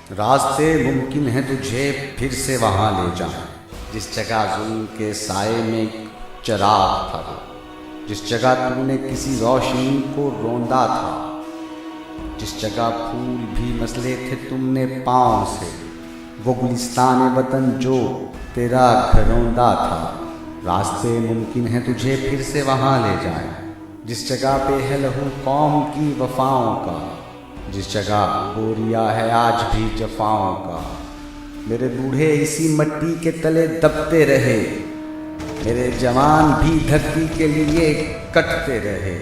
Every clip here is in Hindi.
रास्ते मुमकिन है तुझे फिर से वहाँ ले जाएं, जिस जगह जुल्म के साए में चिराग था, जिस जगह तूने किसी रोशनी को रोंदा था, जिस जगह फूल भी मसले थे तुमने पाँव से, वो गुलिस्तान वतन जो तेरा घरौंदा था। रास्ते मुमकिन है तुझे फिर से वहाँ ले जाएं, जिस जगह पे है लहू कौम की वफाओं का, जिस जगह बोरिया है आज भी जफाओं का। मेरे बूढ़े इसी मट्टी के तले दबते रहे, मेरे जवान भी धरती के लिए कटते रहे।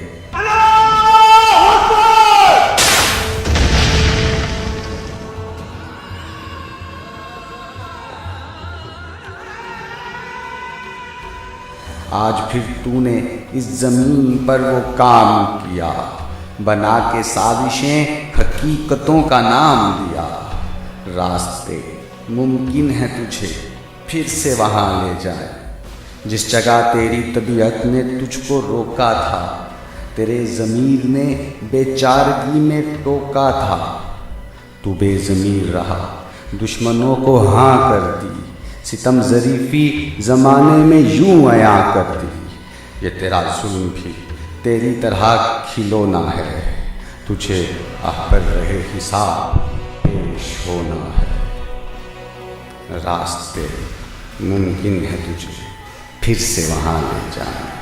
आज फिर तूने इस जमीन पर वो काम किया, बना के साजिशें हकीकतों का नाम दिया। रास्ते मुमकिन है तुझे फिर से वहाँ ले जाए, जिस जगह तेरी तबीयत ने तुझको रोका था, तेरे ज़मीर ने बेचारगी में टोका था। तू बेज़मीर रहा, दुश्मनों को हाँ कर दी, सितम ज़रीफ़ी ज़माने में यूं अया कर दी। ये तेरा जुल्म भी तेरी तरह खिलौना है, तुझे पर रहे हिसाब पेश होना है। रास्ते मुमकिन है तुझे फिर से वहाँ ले जाना।